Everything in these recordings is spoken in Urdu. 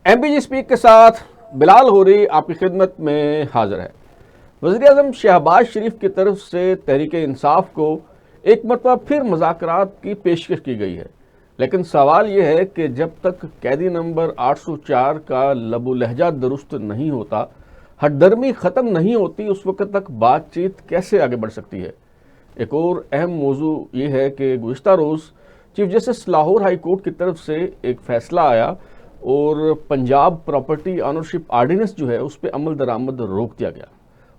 MPG اسپیک کے ساتھ بلال غوری آپ کی خدمت میں حاضر ہے۔ وزیراعظم شہباز شریف کی طرف سے تحریک انصاف کو ایک مرتبہ پھر مذاکرات کی پیشکش کی گئی ہے، لیکن سوال یہ ہے کہ جب تک قیدی نمبر 804 کا لب و لہجہ درست نہیں ہوتا، ہٹ درمی ختم نہیں ہوتی، اس وقت تک بات چیت کیسے آگے بڑھ سکتی ہے؟ ایک اور اہم موضوع یہ ہے کہ گزشتہ روز chief justice Lahore high court کی طرف سے ایک فیصلہ آیا اور پنجاب پراپرٹی آنرشپ آرڈیننس جو ہے اس پہ عمل درآمد روک دیا گیا،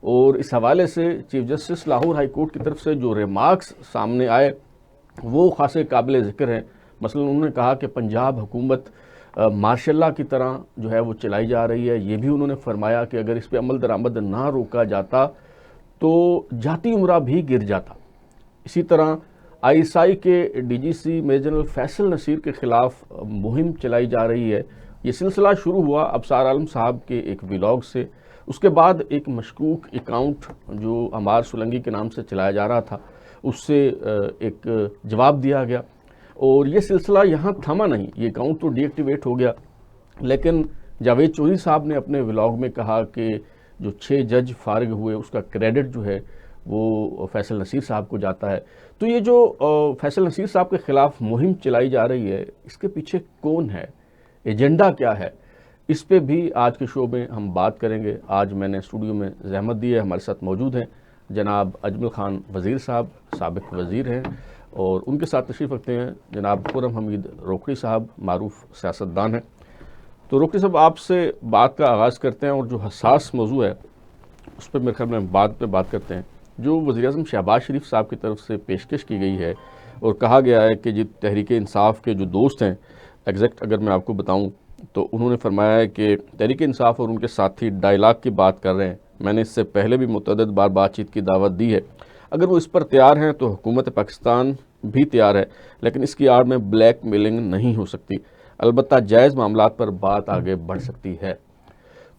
اور اس حوالے سے chief justice Lahore high court کی طرف سے جو ریمارکس سامنے آئے وہ خاصے قابل ذکر ہیں۔ مثلا انہوں نے کہا کہ پنجاب حکومت ماشاء اللہ کی طرح جو ہے وہ چلائی جا رہی ہے۔ یہ بھی انہوں نے فرمایا کہ اگر اس پہ عمل درآمد نہ روکا جاتا تو جاتی عمرہ بھی گر جاتا۔ اسی طرح ISI کے DGC major general Faisal Naseer کے خلاف مہم چلائی جا رہی ہے۔ یہ سلسلہ شروع ہوا ابصار عالم صاحب کے ایک ولاگ سے، اس کے بعد ایک مشکوک اکاؤنٹ جو عمار سولنگی کے نام سے چلایا جا رہا تھا اس سے ایک جواب دیا گیا، اور یہ سلسلہ یہاں تھما نہیں، یہ اکاؤنٹ تو ڈی ایکٹیویٹ ہو گیا، لیکن جاوید چودھری صاحب نے اپنے ولاگ میں کہا کہ جو 6 جج فارغ ہوئے اس کا کریڈٹ جو ہے وہ فیصل نصیر صاحب کو جاتا ہے۔ تو یہ جو فیصل نصیر صاحب کے خلاف مہم چلائی جا رہی ہے، اس کے پیچھے کون ہے، ایجنڈا کیا ہے، اس پہ بھی آج کے شو میں ہم بات کریں گے۔ آج میں نے اسٹوڈیو میں زحمت دی ہے، ہمارے ساتھ موجود ہیں جناب اجمل خان وزیر صاحب، سابق وزیر ہیں، اور ان کے ساتھ تشریف رکھتے ہیں جناب خرم حمید روکڑی صاحب، معروف سیاستدان ہیں۔ تو روکڑی صاحب آپ سے بات کا آغاز کرتے ہیں، اور جو حساس موضوع ہے اس پہ میرے خیال میں بعد پہ بات کرتے ہیں۔ جو وزیراعظم شہباز شریف صاحب کی طرف سے پیشکش کی گئی ہے اور کہا گیا ہے کہ تحریک انصاف کے جو دوست ہیں، ایگزیکٹ اگر میں آپ کو بتاؤں تو انہوں نے فرمایا ہے کہ تحریک انصاف اور ان کے ساتھی ڈائیلاگ کی بات کر رہے ہیں۔ میں نے اس سے پہلے بھی متعدد بار بات چیت کی دعوت دی ہے، اگر وہ اس پر تیار ہیں تو حکومت پاکستان بھی تیار ہے، لیکن اس کی آڑ میں بلیک میلنگ نہیں ہو سکتی، البتہ جائز معاملات پر بات آگے بڑھ سکتی ہے۔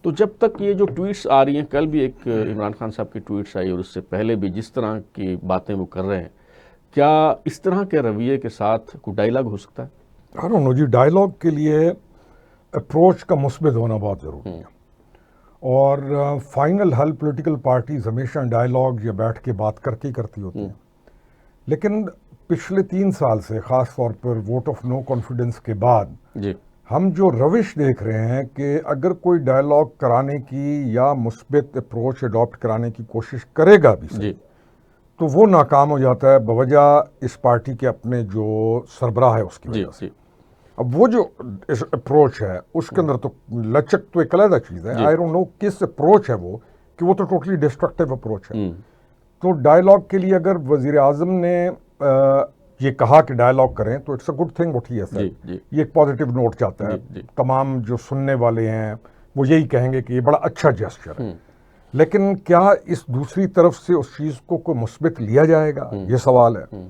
تو جب تک یہ جو ٹویٹس آ رہی ہیں، کل بھی ایک عمران خان صاحب کی ٹویٹس آئی اور اس سے پہلے بھی جس طرح کی باتیں وہ کر رہے ہیں، کیا اس طرح کے رویے کے ساتھ کوئی ڈائیلاگ ہو سکتا ہے؟ جی، ڈائیلاگ کے لیے اپروچ کا مثبت ہونا بہت ضروری ہے، اور فائنل حل پولیٹیکل پارٹیز ہمیشہ ڈائیلاگ یا بیٹھ کے بات کر کے ہی کرتی ہوتی ہیں، لیکن پچھلے 3 سال سے خاص طور پر ووٹ آف نو کانفیڈنس کے بعد جی ہم جو روش دیکھ رہے ہیں کہ اگر کوئی ڈائیلاگ کرانے کی یا مثبت اپروچ اڈاپٹ کرانے کی کوشش کرے گا بھی جی تو وہ ناکام ہو جاتا ہے بوجہ اس پارٹی کے اپنے جو سربراہ ہے اس کی وجہ سے۔ اب وہ جو اپروچ ہے اس کے اندر تو لچک تو ایک علیحدہ چیز ہے، آئی ڈونٹ نو کس اپروچ ہے وہ، کہ وہ تو ٹوٹلی ڈسٹرکٹیو اپروچ ہے۔ تو ڈائیلاگ کے لیے اگر وزیر اعظم نے یہ کہا کہ ڈائیلاگ کریں تو it's a good thing what he has said, یہ ایک پازیٹیو نوٹ جاتا ہے، تمام جو سننے والے ہیں وہ یہی کہیں گے کہ یہ بڑا اچھا جیسچر ہے، لیکن کیا اس دوسری طرف سے اس چیز کو کوئی مثبت لیا جائے گا، یہ سوال ہے۔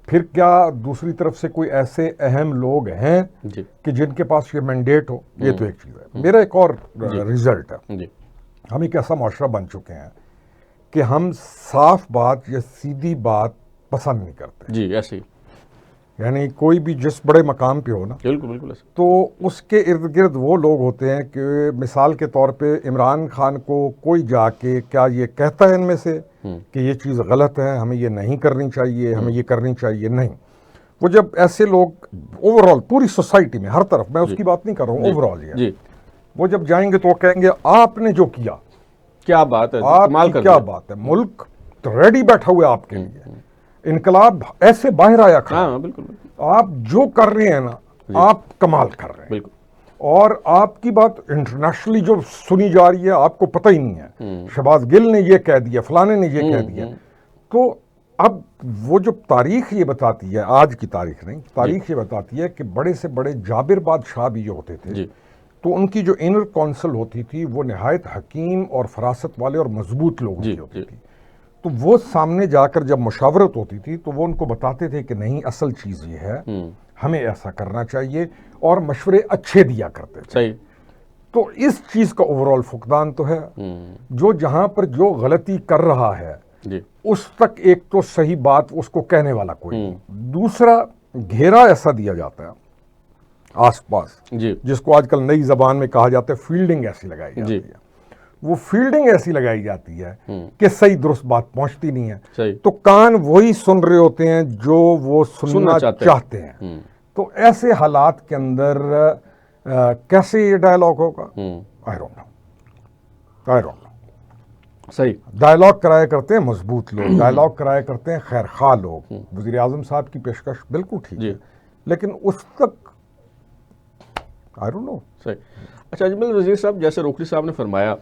پھر کیا دوسری طرف سے کوئی ایسے اہم لوگ ہیں کہ جن کے پاس یہ مینڈیٹ ہو، یہ تو ایک چیز ہے۔ میرا ایک اور ریزلٹ ہے، ہم ایک ایسا معاشرہ بن چکے ہیں کہ ہم صاف بات یا سیدھی بات پسند نہیں کرتے، جی ایسے ہی، یعنی کوئی بھی جس بڑے مقام پہ ہو نا، بالکل تو اس کے ارد گرد وہ لوگ ہوتے ہیں کہ مثال کے طور پہ عمران خان کو کوئی جا کے کیا یہ کہتا ہے ان میں سے کہ یہ چیز غلط ہے، ہمیں یہ نہیں کرنی چاہیے، ہمیں یہ کرنی چاہیے، نہیں۔ وہ جب ایسے لوگ اوور آل پوری سوسائٹی میں ہر طرف، میں اس کی بات نہیں کر رہا ہوں، اوور آل وہ جب جائیں گے تو وہ کہیں گے آپ نے جو کیا کیا بات ہے، آپ کی کیا بات ہے، ملک تو ریڈی بیٹھا ہوا ہے آپ کے لیے، انقلاب ایسے باہر آیا کھڑا، بالکل آپ جو کر رہے ہیں نا آپ کمال کر رہے ہیں، بالکل، اور آپ کی بات انٹرنیشنلی جو سنی جا رہی ہے آپ کو پتہ ہی نہیں ہے، شہباز گل نے یہ کہہ دیا، فلانے نے یہ کہہ دیا۔ تو اب وہ جو تاریخ یہ بتاتی ہے، آج کی تاریخ نہیں، تاریخ یہ بتاتی ہے کہ بڑے سے بڑے جابر بادشاہ بھی جو ہوتے تھے تو ان کی جو انر کونسل ہوتی تھی وہ نہایت حکیم اور فراست والے اور مضبوط لوگوں کی ہوتی تھی۔ تو وہ سامنے جا کر جب مشاورت ہوتی تھی تو وہ ان کو بتاتے تھے کہ نہیں اصل چیز یہ ہے، ہمیں ایسا کرنا چاہیے، اور مشورے اچھے دیا کرتے تھے۔ صحیح۔ تو اس چیز کا اوورال فقدان تو ہے، جو جہاں پر جو غلطی کر رہا ہے جی اس تک ایک تو صحیح بات اس کو کہنے والا کوئی نہیں، دوسرا گھیرا ایسا دیا جاتا ہے آس پاس، جی جس کو آج کل نئی زبان میں کہا جاتا ہے فیلڈنگ ایسی لگائی جاتی ہے، وہ فیلڈنگ ایسی لگائی جاتی ہے کہ صحیح درست بات پہنچتی نہیں ہے، صحیح۔ تو کان وہی سن رہے ہوتے ہیں جو وہ سننا چاہتے ہیں۔ تو ایسے حالات کے اندر کیسے یہ ڈائلاگ ہوگا؟ I don't know۔ صحیح۔ ڈائلاگ کرایا کرتے ہیں مضبوط لوگ، ڈائلاگ کرایا کرتے ہیں خیر خواہ لوگ، وزیر اعظم صاحب کی پیشکش بالکل ٹھیک ہے، لیکن اس تک I don't know۔ صحیح۔ اچھا اجمل وزیر صاحب، جیسے روکڑی صاحب نے فرمایا،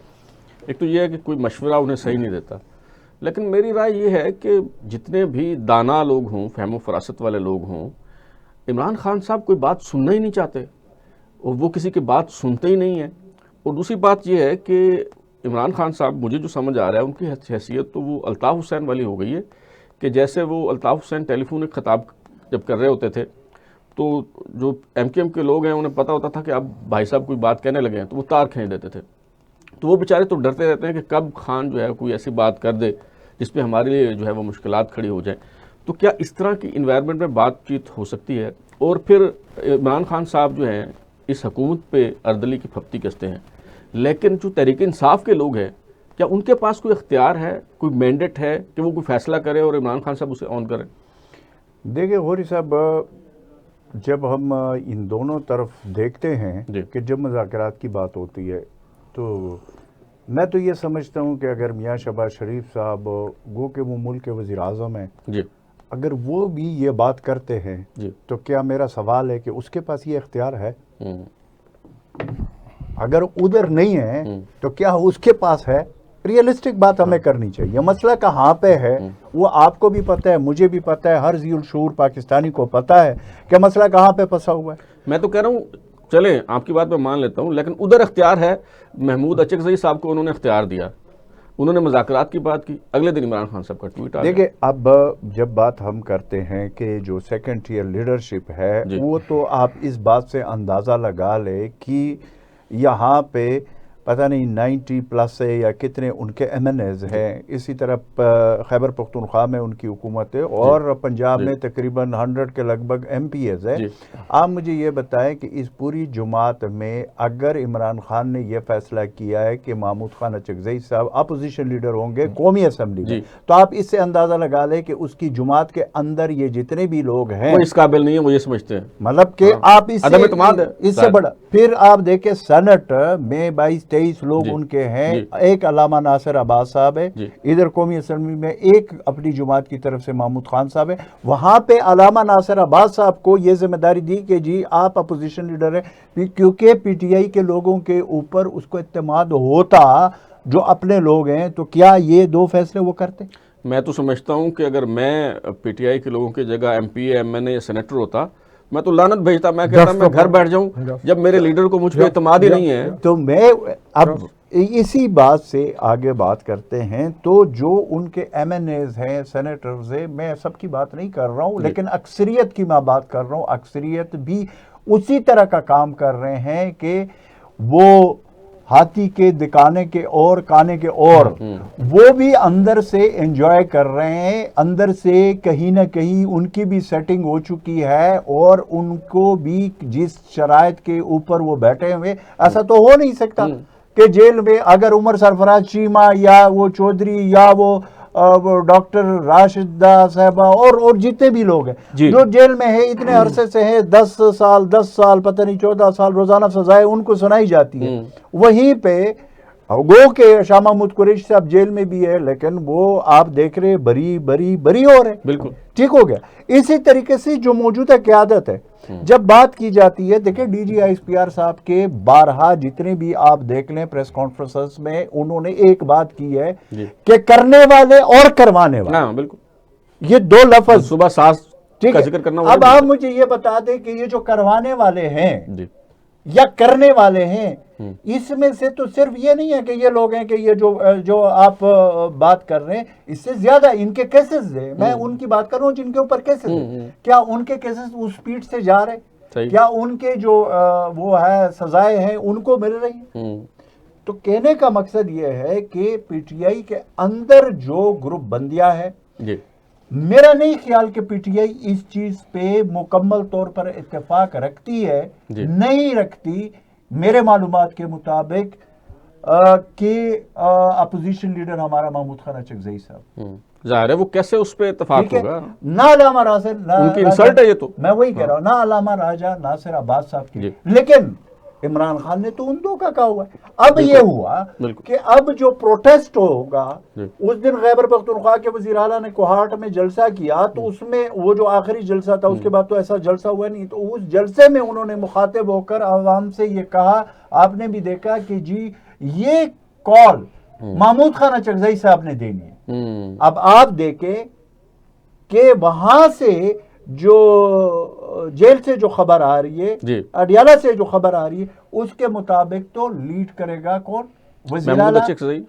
ایک تو یہ ہے کہ کوئی مشورہ انہیں صحیح نہیں دیتا، لیکن میری رائے یہ ہے کہ جتنے بھی دانا لوگ ہوں، فہم و فراست والے لوگ ہوں، عمران خان صاحب کوئی بات سننا ہی نہیں چاہتے، اور وہ کسی کی بات سنتے ہی نہیں ہیں۔ اور دوسری بات یہ ہے کہ عمران خان صاحب، مجھے جو سمجھ آ رہا ہے ان کی حیثیت تو وہ الطاف حسین والی ہو گئی ہے، کہ جیسے وہ الطاف حسین ٹیلی فون ایک خطاب جب کر رہے ہوتے تھے تو جو ایم کیو ایم کے لوگ ہیں انہیں پتہ ہوتا تھا کہ اب بھائی صاحب کوئی بات کہنے لگے ہیں تو وہ تار کھینچ دیتے تھے، تو وہ بیچارے تو ڈرتے رہتے ہیں کہ کب خان جو ہے کوئی ایسی بات کر دے جس پہ ہمارے لیے جو ہے وہ مشکلات کھڑی ہو جائیں۔ تو کیا اس طرح کی انوائرمنٹ میں بات چیت ہو سکتی ہے؟ اور پھر عمران خان صاحب جو ہیں اس حکومت پہ اردلی کی پھپتی کستے ہیں، لیکن جو تحریک انصاف کے لوگ ہیں، کیا ان کے پاس کوئی اختیار ہے، کوئی مینڈیٹ ہے کہ وہ کوئی فیصلہ کرے اور عمران خان صاحب اسے آن کریں؟ دیکھیں غوری صاحب، جب ہم ان دونوں طرف دیکھتے ہیں کہ جب مذاکرات کی بات ہوتی ہے تو میں تو یہ سمجھتا ہوں کہ اگر میاں شہباز شریف صاحب، گو کہ وہ ملک کے وزیر اعظم ہیں، اگر وہ بھی یہ بات کرتے ہیں تو کیا میرا سوال ہے کہ اس کے پاس یہ اختیار ہے؟ اگر ادھر نہیں ہے تو کیا اس کے پاس ہے؟ ریئلسٹک بات ہمیں کرنی چاہیے۔ مسئلہ کہاں پہ ہے وہ آپ کو بھی پتہ ہے، مجھے بھی پتہ ہے، ہر ذی الشعور پاکستانی کو پتہ ہے کہ مسئلہ کہاں پہ پھنسا ہوا ہے۔ میں تو کہہ رہا ہوں چلیں آپ کی بات میں مان لیتا ہوں، لیکن ادھر اختیار ہے۔ محمود اچکزئی صاحب کو انہوں نے اختیار دیا، انہوں نے مذاکرات کی بات کی، اگلے دن عمران خان صاحب کا ٹویٹ آ گیا۔ دیکھیں اب جب بات ہم کرتے ہیں کہ جو سیکنڈ ٹیئر لیڈرشپ ہے، وہ تو آپ اس بات سے اندازہ لگا لے کہ یہاں پہ پتہ نہیں 90 پلس ہے یا کتنے ان کے ایم این ایز ہیں، اسی طرح خیبر پختونخوا میں ان کی حکومت ہے، اور پنجاب میں تقریباً 100 کے لگ بھگ ایم پی ایز ہے۔ آپ مجھے یہ بتائیں کہ اس پوری جماعت میں اگر عمران خان نے یہ فیصلہ کیا ہے کہ محمود خان اچکزئی صاحب اپوزیشن لیڈر ہوں گے قومی اسمبلی میں، تو آپ اس سے اندازہ لگا لیں کہ اس کی جماعت کے اندر یہ جتنے بھی لوگ ہیں وہ اس قابل نہیں ہے، وہ یہ سمجھتے ہیں مطلب کہ آپ اس سے بڑا، پھر آپ دیکھیں سینٹ میں 22-23 لوگ ان کے ہیں، ایک علامہ ناصر عباس صاحب ہے، ادھر قومی اسمبلی میں ایک اپنی جماعت کی طرف سے محمود خان صاحب ہے، وہاں پہ علامہ ناصر عباس صاحب کو یہ ذمہ داری دی کہ جی آپ اپوزیشن لیڈر ہیں، کیونکہ پی ٹی آئی کے لوگوں کے اوپر اس کو اعتماد ہوتا جو اپنے لوگ ہیں، تو کیا یہ دو فیصلے وہ کرتے؟ میں تو سمجھتا ہوں کہ اگر میں پی ٹی آئی کے لوگوں کی جگہ ایم پی اے، ایم این اے یا سینیٹر ہوتا، میں تو لعنت بھیجتا، میں کہتا میں گھر بیٹھ جاؤں جب میرے لیڈر کو مجھ پہ اعتماد ہی نہیں ہے۔ تو میں اب اسی بات سے آگے بات کرتے ہیں، تو جو ان کے ایم این ایز ہیں، سینیٹرز ہیں، میں سب کی بات نہیں کر رہا ہوں، لیکن اکثریت کی میں بات کر رہا ہوں، اکثریت بھی اسی طرح کا کام کر رہے ہیں کہ وہ ہاتھی کے دکانے کے اور کانے کے اور، وہ بھی اندر سے انجوائے کر رہے ہیں، اندر سے کہیں نہ کہیں ان کی بھی سیٹنگ ہو چکی ہے، اور ان کو بھی جس شرائط کے اوپر وہ بیٹھے ہوئے، ایسا تو ہو نہیں سکتا کہ جیل میں اگر عمر سرفراز چیمہ یا وہ چودھری یا وہ ڈاکٹر راشدہ صاحبہ اور جتنے بھی لوگ ہیں جو جیل میں ہیں اتنے عرصے سے ہیں، 10 سال پتہ نہیں 14 سال روزانہ سزائیں ان کو سنائی جاتی ہے، وہیں پہ گو کہ شاہ محمود قریشی صاحب جیل میں بھی ہے، لیکن وہ آپ دیکھ رہے بری ہو رہے، بالکل ٹھیک ہو گیا۔ اسی طریقے سے جو موجودہ قیادت ہے، جب بات کی جاتی ہے، دیکھیں D G I S P R صاحب کے بارہا جتنے بھی آپ دیکھ لیں پریس کانفرنسز میں، انہوں نے ایک بات کی ہے کہ کرنے والے اور کروانے والے، بالکل یہ دو لفظ صبح ساز کا ذکر کرنا۔ اب آپ مجھے یہ بتا دیں کہ یہ جو کروانے والے ہیں یا کرنے والے ہیں. اس میں سے تو صرف یہ نہیں ہے کہ یہ لوگ ہیں کہ یہ جو آپ بات کر رہے ہیں اس سے زیادہ ان کے کیسز ہیں. میں ان کی بات کر رہا ہوں جن کے اوپر کیسز ہیں. کیا ان کے کیسز اس سپیڈ سے جا رہے؟ کیا ان کے جو وہ ہے سزائیں ہیں ان کو مل رہی ہیں؟ تو کہنے کا مقصد یہ ہے کہ پی ٹی آئی کے اندر جو گروپ بندیاں ہے، میرا نہیں خیال کہ پی ٹی آئی اس چیز پہ مکمل طور پر اتفاق رکھتی ہے. نہیں رکھتی میرے معلومات کے مطابق کہ اپوزیشن لیڈر ہمارا محمود خان اچکزئی صاحب. ظاہر ہے وہ کیسے اس پہ اتفاق ہوگا؟ نہ علامہ ان کی انسلٹ ہے یہ تو. میں وہی کہہ رہا ہوں، نہ علامہ راجہ ناصر عباس صاحب کی. لیکن عمران خان نے تو ان دو کا کہا ہوا ہے. اب یہ ہوا کہ اب جو پروٹیسٹ ہوگا اس دن خیبر پختونخوا کے وزیر اعلیٰ نے کوہاٹ میں جلسہ کیا، تو اس میں وہ جو آخری جلسہ تھا اس کے بعد تو ایسا جلسہ ہوا نہیں. تو اس جلسے میں انہوں نے مخاطب ہو کر عوام سے یہ کہا، آپ نے بھی دیکھا کہ جی یہ کال محمود خان اچکزئی صاحب نے دینی ہے. اب آپ دیکھیں کہ وہاں سے جو جیل سے جو خبر آ رہی ہے، اڈیالہ سے جو خبر آ رہی ہے، اس کے مطابق تو لیڈ کرے گا کون؟ وزیر اعلیٰ.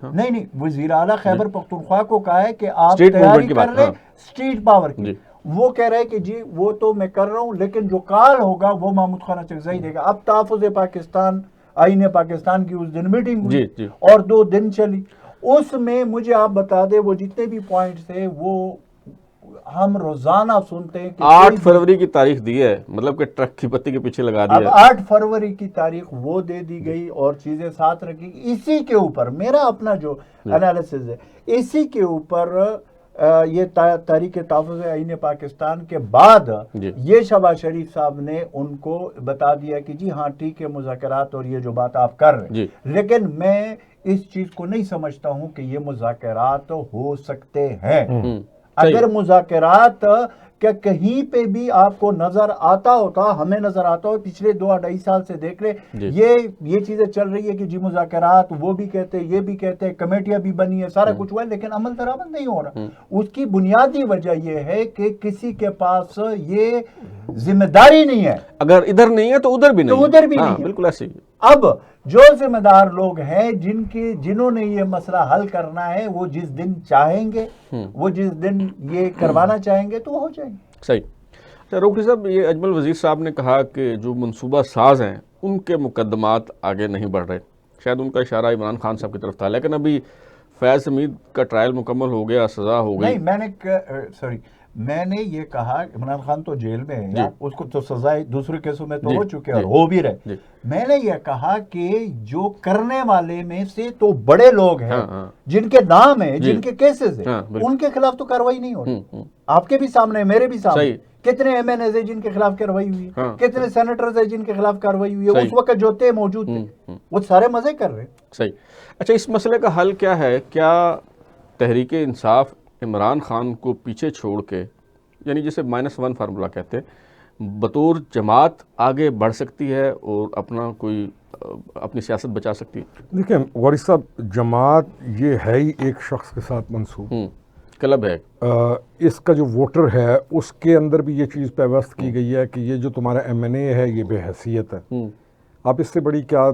نہیں، وزیر اعلیٰ خیبر پختونخوا کو کہا ہے کہ آپ تیاری کر لیں اسٹریٹ پاور کی. وہ کہہ رہے کہ جی وہ تو میں کر رہا ہوں، لیکن جو کال ہوگا وہ محمود خان اچکزئی دے گا. اب تحفظ پاکستان، آئین پاکستان کی اس دن میٹنگ ہوئی اور 2 دن چلی. اس میں مجھے آپ بتا دیں وہ جتنے بھی پوائنٹس تھے وہ ہم روزانہ سنتے ہیں کہ 8 فروری کی تاریخ دی ہے، مطلب کہ ٹرک کی پتی کے پیچھے لگا دیا. اب 8 فروری کی تاریخ وہ دے دی گئی اور چیزیں ساتھ رکھی. اسی کے اوپر میرا اپنا جو انالیسز ہے، اسی کے اوپر یہ تحریک تحفظ آئین پاکستان کے بعد یہ شہباز شریف صاحب نے ان کو بتا دیا کہ جی ہاں ٹھیک ہے مذاکرات اور یہ جو بات آپ کر رہے ہیں، لیکن میں اس چیز کو نہیں سمجھتا ہوں کہ یہ مذاکرات ہو سکتے ہیں. اگر مذاکرات کہ کہیں پہ بھی آپ کو نظر آتا ہوتا، ہمیں نظر آتا ہو پچھلے 2-2.5 سال سے دیکھ لیں یہ چیزیں چل رہی ہے کہ جی مذاکرات، وہ بھی کہتے ہیں یہ بھی کہتے ہیں، کمیٹیاں بھی بنی ہے، سارا کچھ ہوا ہے، لیکن عمل درآمد نہیں ہو رہا. اس کی بنیادی وجہ یہ ہے کہ کسی کے پاس یہ ذمہ داری نہیں ہے. اگر ادھر نہیں ہے تو ادھر بھی نہیں ہے. بالکل ایسے ہی. اب جو ذمہ دار لوگ ہیں جنہوں نے یہ مسئلہ حل کرنا ہے، وہ جس دن چاہیں گے، وہ جس دن یہ کروانا چاہیں گے تو وہ ہو جائیں گے. صحیح. اچھا روکڑی صاحب، یہ اجمل وزیر صاحب نے کہا کہ جو منصوبہ ساز ہیں ان کے مقدمات آگے نہیں بڑھ رہے. شاید ان کا اشارہ عمران خان صاحب کی طرف تھا، لیکن ابھی فیض حمید کا ٹرائل مکمل ہو گیا، سزا ہو گئی. نہیں، میں نے یہ کہا عمران خان تو جیل میں ہے، اس کو تو سزائے دوسرے کیسوں میں تو ہو چکے اور ہو بھی رہے. میں نے یہ کہا کہ جو کرنے والے میں سے تو بڑے لوگ ہیں جن کے نام ہیں، جن کے کیسز ہیں، ان کے خلاف تو کاروائی نہیں ہو رہی. آپ کے بھی سامنے، میرے بھی سامنے کتنے ایم این ایز ہیں جن کے خلاف کاروائی ہوئی ہے، کتنے سینیٹرز ہیں جن کے خلاف کاروائی ہوئی ہے. اس وقت جو تھے موجود تھے، وہ سارے مزے کر رہے ہیں. صحیح. اچھا، اس مسئلے کا حل کیا ہے؟ کیا تحریک انصاف عمران خان کو پیچھے چھوڑ کے، یعنی جسے -1 فارمولہ کہتے ہیں، بطور جماعت آگے بڑھ سکتی ہے اور اپنی سیاست بچا سکتی ہے؟ دیکھیں وارث صاحب، جماعت یہ ہے ہی ایک شخص کے ساتھ منسوب کلب ہے. اس کا جو ووٹر ہے اس کے اندر بھی یہ چیز پیوست کی گئی ہے کہ یہ جو تمہارا ایم این اے ہے یہ بے حیثیت ہے. اب اس سے بڑی کیا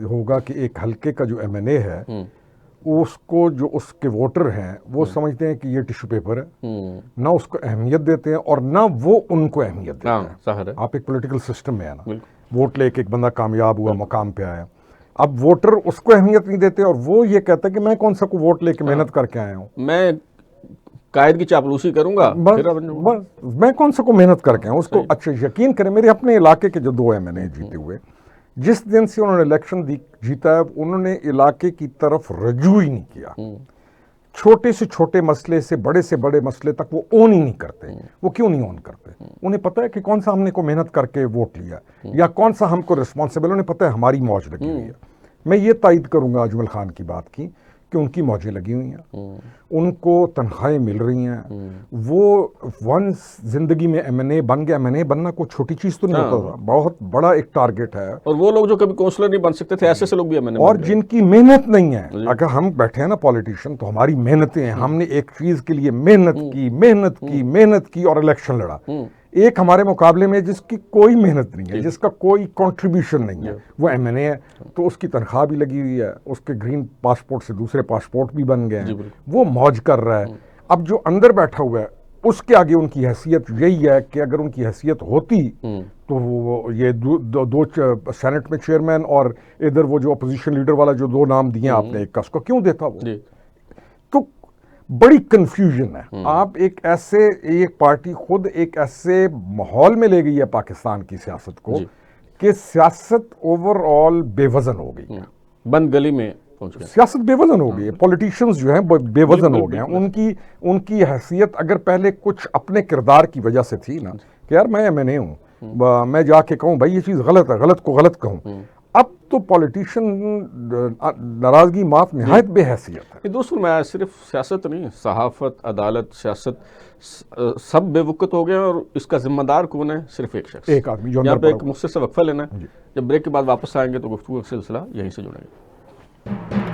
ہوگا کہ ایک حلقے کا جو ایم این اے ہے اس کو جو اس کے ووٹر ہیں وہ سمجھتے ہیں کہ یہ ٹیشو پیپر ہے، نہ اس کو اہمیت دیتے ہیں اور نہ وہ ان کو اہمیت دیتے ہیں. آپ ایک پولیٹیکل سسٹم میں ہے نا، ووٹ لے کے ایک بندہ کامیاب ہوا، مقام پہ آیا. اب ووٹر اس کو اہمیت نہیں دیتے اور وہ یہ کہتا ہے کہ میں کون سا کو ووٹ لے کے محنت کر کے آیا ہوں، میں قائد کی چاپلوسی کروں گا، میں کون سا کو محنت کر کے آیا ہوں. اس کو اچھا یقین کریں، میرے اپنے علاقے کے جو 2 ایم این اے جیتے ہوئے، جس دن سے انہوں نے الیکشن جیتا ہے انہوں نے علاقے کی طرف رجوع ہی نہیں کیا. چھوٹے سے چھوٹے مسئلے سے بڑے مسئلے تک وہ اون ہی نہیں کرتے. وہ کیوں نہیں اون کرتے؟ انہیں پتہ ہے کہ کون سا ہم نے کو محنت کر کے ووٹ لیا یا کون سا ہم کو رسپانسبل، انہیں پتہ ہے ہماری موج لگی ہوئی ہے. میں یہ تائید کروں گا اجمل خان کی بات کی کہ ان کی موجیں لگی ہوئی ہیں، ان کو تنخواہیں مل رہی ہیں. وہ ونس زندگی میں ایم این اے بن گیا، ایم این اے بننا کوئی چھوٹی چیز تو نہیں ہوتا، بہت بڑا ایک ٹارگٹ ہے. اور وہ لوگ جو کبھی کونسلر نہیں بن سکتے تھے، ایسے لوگ بھی ایم این اے، اور جن کی محنت نہیں ہے. اگر ہم بیٹھے ہیں نا پولیٹیشین، تو ہماری محنتیں ہیں، ہم نے ایک چیز کے لیے محنت کی اور الیکشن لڑا. ایک ہمارے مقابلے میں جس کی کوئی محنت نہیں ہے, جس کا کوئی کنٹریبیوشن نہیں ہے, وہ ایم این اے ہے, تو اس کی تنخواہ بھی لگی ہوئی ہے, اس کے گرین پاسپورٹ سے دوسرے پاسپورٹ بھی بن گئے ہیں, وہ موج کر رہا ہے. اب جو اندر بیٹھا ہوا ہے اس کے آگے ان کی حیثیت یہی ہے کہ اگر ان کی حیثیت ہوتی تو وہ یہ دو سینٹ میں چیئرمین اور ادھر وہ جو اپوزیشن لیڈر والا جو دو نام دیے آپ نے, ایک کا اس کو کیوں دیتا وہ. تو بڑی کنفیوژن ہے. آپ ایک پارٹی خود ایک ایسے ماحول میں لے گئی ہے پاکستان کی سیاست کو کہ سیاست اوور آل بے وزن ہو گئی ہے, بند گلی میں پہنچ گئے. سیاست بے وزن ہو گئی ہے. پولیٹیشینز جو ہیں بے وزن ہو گئے ہیں. ان کی حیثیت اگر پہلے کچھ اپنے کردار کی وجہ سے تھی نا کہ یار میں نہیں ہوں, میں جا کے کہوں بھائی یہ چیز غلط ہے, غلط کو غلط کہوں, اب تو پولیٹیشین ناراضگی معاف نہایت بے حیثیت ہے. دوستوں میں صرف سیاست نہیں, صحافت, عدالت, سیاست سب بے وقت ہو گئے ہیں, اور اس کا ذمہ دار کون ہے؟ صرف ایک شخص, ایک آدمی جو یہاں اندر پہ پڑا ایک مختصر وقفہ لینا ہے. جب بریک کے بعد واپس آئیں گے تو گفتگو کا سلسلہ یہیں سے جڑیں گے.